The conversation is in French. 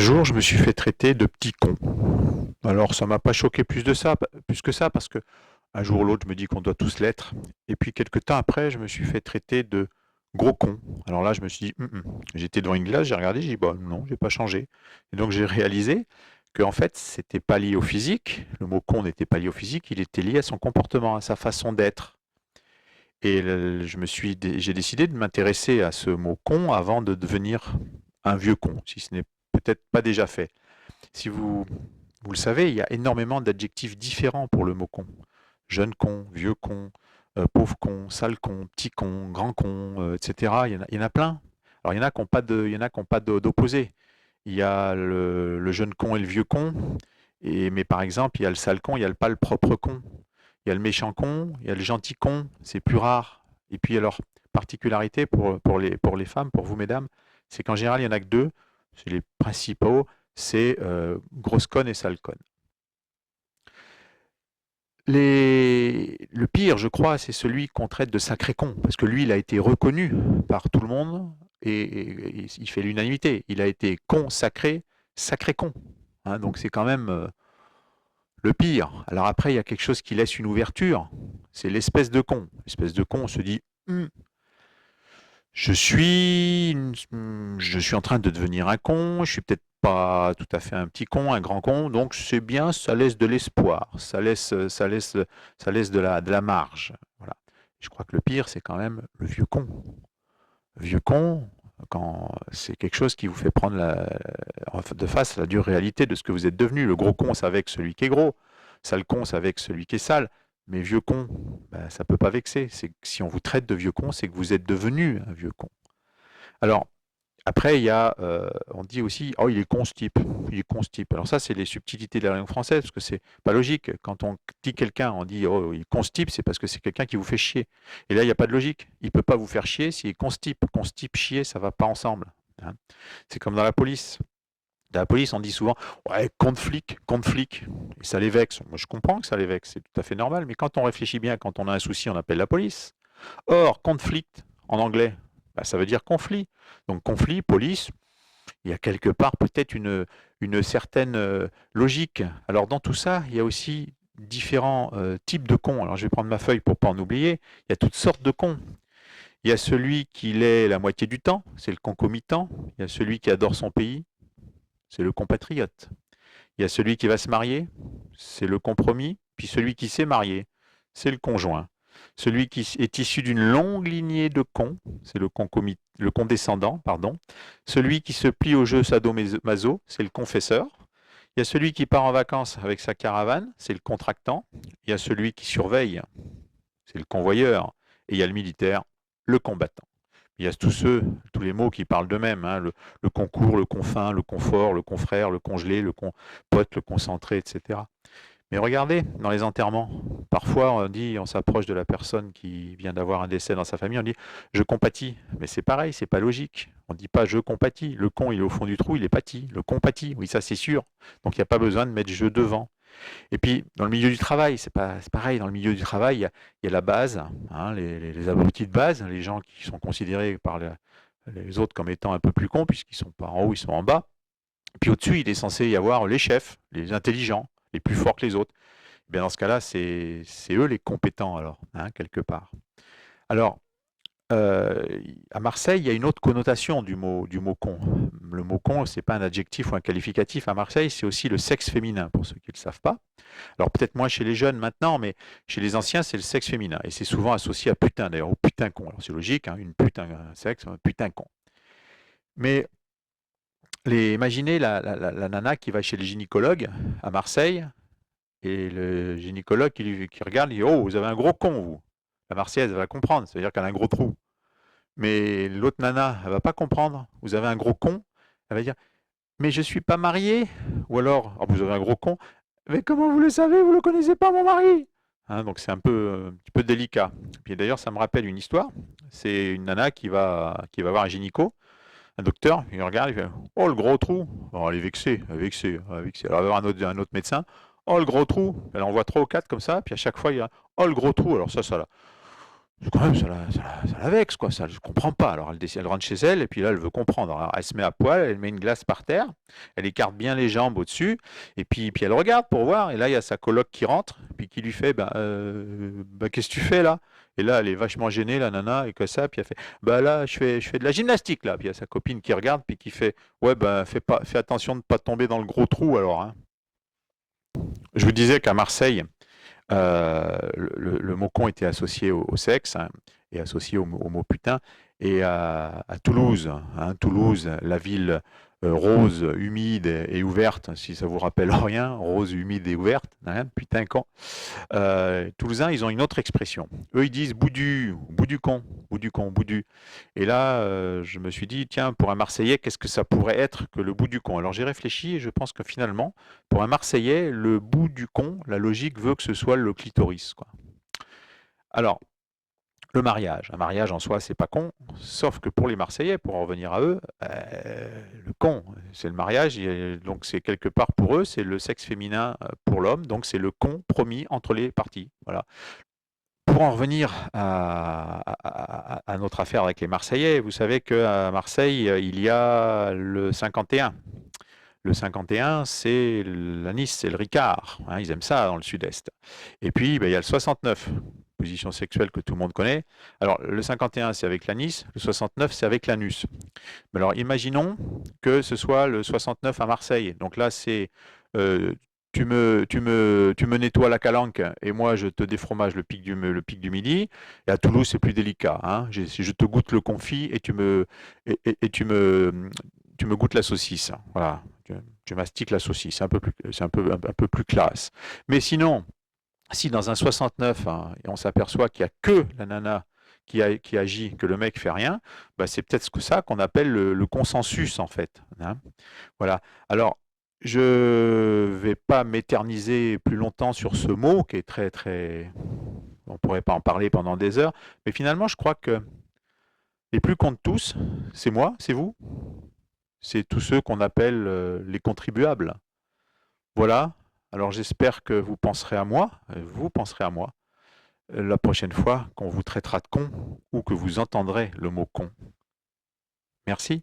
jour, je me suis fait traiter de petit con. Alors, ça m'a pas choqué plus que ça, parce que un jour ou l'autre, je me dis qu'on doit tous l'être. Et puis, quelques temps après, je me suis fait traiter de gros con. Alors là, je me suis dit, j'étais devant une glace, j'ai regardé, j'ai dit, bah non, j'ai pas changé. Et donc, j'ai réalisé que, en fait, c'était pas lié au physique. Le mot con n'était pas lié au physique, il était lié à son comportement, à sa façon d'être. Et j'ai décidé de m'intéresser à ce mot con avant de devenir un vieux con, si ce n'est peut-être pas déjà fait. Si vous le savez, il y a énormément d'adjectifs différents pour le mot con. Jeune con, vieux con, pauvre con, sale con, petit con, grand con, etc. Il y en a plein. Alors il y en a qui n'ont pas de, il y en a qui ont pas d'opposé. Il y a le jeune con et le vieux con. Mais par exemple, il y a le sale con, il y a le pas le propre con. Il y a le méchant con, il y a le gentil con, c'est plus rare. Et puis alors, particularité pour les femmes, pour vous mesdames, c'est qu'en général, il n'y en a que deux, c'est les principaux, c'est grosse conne et sale conne. Le pire, je crois, c'est celui qu'on traite de sacré con, parce que lui, il a été reconnu par tout le monde et il fait l'unanimité. Il a été consacré, sacré con. Hein, donc c'est quand même le pire. Alors après, il y a quelque chose qui laisse une ouverture, c'est l'espèce de con. L'espèce de con, on se dit, je suis en train de devenir un con, je suis peut-être pas tout à fait un petit con, un grand con, donc c'est bien, ça laisse de l'espoir, ça laisse de la marge. Voilà. Je crois que le pire, c'est quand même le vieux con. Le vieux con, quand c'est quelque chose qui vous fait prendre de face la dure réalité de ce que vous êtes devenu. Le gros con, c'est avec celui qui est gros. Sale con, c'est avec celui qui est sale. Mais vieux con, ben, ça peut pas vexer. C'est que si on vous traite de vieux con, c'est que vous êtes devenu un vieux con. Alors, après, on dit aussi, oh, il est con ce type, il est con ce type. Alors ça, c'est les subtilités de la langue française, parce que c'est pas logique. Quand on dit quelqu'un, on dit, oh, il est con ce type, c'est parce que c'est quelqu'un qui vous fait chier. Et là, il n'y a pas de logique. Il peut pas vous faire chier s'il est con ce type. Con ce type, chier, ça va pas ensemble. Hein. C'est comme dans la police. Dans la police, on dit souvent, ouais, con de flic, con de flic. Et ça les vexe. Moi, je comprends que ça les vexe, c'est tout à fait normal. Mais quand on réfléchit bien, quand on a un souci, on appelle la police. Or, conflict, en anglais, bah, ça veut dire conflit. Donc conflit, police, il y a quelque part peut-être une certaine logique. Alors dans tout ça, il y a aussi différents types de cons. Alors je vais prendre ma feuille pour ne pas en oublier. Il y a toutes sortes de cons. Il y a celui qui l'est la moitié du temps, c'est le concomitant. Il y a celui qui adore son pays, c'est le compatriote. Il y a celui qui va se marier, c'est le compromis. Puis celui qui s'est marié, c'est le conjoint. Celui qui est issu d'une longue lignée de cons, c'est le condescendant, pardon. Celui qui se plie au jeu sadomaso, c'est le confesseur. Il y a celui qui part en vacances avec sa caravane, c'est le contractant. Il y a celui qui surveille, c'est le convoyeur. Et il y a le militaire, le combattant. Il y a tous les mots qui parlent d'eux-mêmes, hein, le concours, le confin, le confort, le confrère, le congelé, le pote, le concentré, etc. Mais regardez, dans les enterrements, parfois on s'approche de la personne qui vient d'avoir un décès dans sa famille, on dit je compatis. Mais c'est pareil, c'est pas logique. On ne dit pas je compatis. Le con, il est au fond du trou, il est pâti. Le compatit, oui, ça c'est sûr. Donc il n'y a pas besoin de mettre je devant. Et puis, dans le milieu du travail, c'est pareil. Dans le milieu du travail, il y a la base, hein, les abrutis de base, les gens qui sont considérés par les autres comme étant un peu plus cons, puisqu'ils sont pas en haut, ils sont en bas. Puis au-dessus, il est censé y avoir les chefs, les intelligents, les plus forts que les autres. Eh bien, dans ce cas-là, c'est eux les compétents, alors, hein, quelque part. Alors, euh, à Marseille, il y a une autre connotation du mot con. Le mot con, c'est pas un adjectif ou un qualificatif. À Marseille, c'est aussi le sexe féminin, pour ceux qui ne le savent pas. Alors, peut-être moins chez les jeunes maintenant, mais chez les anciens, c'est le sexe féminin. Et c'est souvent associé à putain, d'ailleurs, au putain con. Alors, c'est logique, hein, une putain, un sexe, un putain con. Mais imaginez la nana qui va chez le gynécologue à Marseille, et le gynécologue qui regarde, il dit oh, vous avez un gros con, vous. La Marseillaise, elle va comprendre, ça veut dire qu'elle a un gros trou. Mais l'autre nana, elle va pas comprendre. Vous avez un gros con, elle va dire mais je suis pas mariée. Ou alors, oh, vous avez un gros con, mais comment vous le savez, vous le connaissez pas, mon mari. Hein, donc c'est un petit peu délicat. Puis d'ailleurs, ça me rappelle une histoire. C'est une nana qui va voir un gynéco, un docteur, il regarde, il fait oh le gros trou. Oh, elle est vexée, elle est vexée, elle est vexée. Alors elle va voir un autre médecin. Oh le gros trou. Elle en voit trois ou quatre comme ça, puis à chaque fois il y a oh le gros trou. Alors ça là. quand même, ça la vexe, quoi. Ça, je comprends pas. Alors, elle rentre chez elle, et puis là, elle veut comprendre. Alors, elle se met à poil, elle met une glace par terre, elle écarte bien les jambes au-dessus, et puis elle regarde pour voir. Et là, il y a sa coloc qui rentre, puis qui lui fait, qu'est-ce que tu fais là? Et là, elle est vachement gênée, la nana, et que ça, puis elle fait, bah là, je fais de la gymnastique, là. Puis il y a sa copine qui regarde, puis qui fait, ouais, fais attention de ne pas tomber dans le gros trou, alors, hein. Je vous disais qu'à Marseille, le mot con était associé au sexe, hein, et associé au mot putain. Et à Toulouse, hein, Toulouse, la ville rose, humide et ouverte, si ça vous rappelle rien, rose, humide et ouverte, hein, putain con. Toulousains, ils ont une autre expression. Eux, ils disent bout du con, bout du con, bout du. Et là, je me suis dit, tiens, pour un Marseillais, qu'est-ce que ça pourrait être que le bout du con? Alors j'ai réfléchi et je pense que finalement, pour un Marseillais, le bout du con, la logique veut que ce soit le clitoris, quoi. Alors, le mariage. Un mariage en soi, c'est pas con, sauf que pour les Marseillais, pour en revenir à eux, le con, c'est le mariage, donc c'est quelque part pour eux, c'est le sexe féminin pour l'homme, donc c'est le con promis entre les parties. Voilà. Pour en revenir à notre affaire avec les Marseillais, vous savez qu'à Marseille, il y a le 51. Le 51, c'est l'anis, c'est le Ricard, hein, ils aiment ça dans le sud-est. Et puis, il y a le 69, position sexuelle que tout le monde connaît. Alors, le 51, c'est avec l'anis, le 69, c'est avec l'anus. Mais alors, imaginons que ce soit le 69 à Marseille. Donc là, c'est euh, tu me nettoies la calanque et moi, je te défromage le pic du midi. Et à Toulouse, c'est plus délicat, hein. Je te goûte le confit et tu me goûtes la saucisse. Voilà. Tu mastiques la saucisse. C'est un peu plus classe. Mais sinon, si dans un 69, hein, et on s'aperçoit qu'il n'y a que la nana qui agit, que le mec fait rien, bah c'est peut-être ça qu'on appelle le consensus, en fait, hein. Voilà. Alors, je vais pas m'éterniser plus longtemps sur ce mot qui est très, très. On pourrait pas en parler pendant des heures, mais finalement, je crois que les plus comptent tous, c'est moi, c'est vous, c'est tous ceux qu'on appelle les contribuables. Voilà. Alors, j'espère que vous penserez à moi, vous penserez à moi, la prochaine fois qu'on vous traitera de con ou que vous entendrez le mot con. Merci.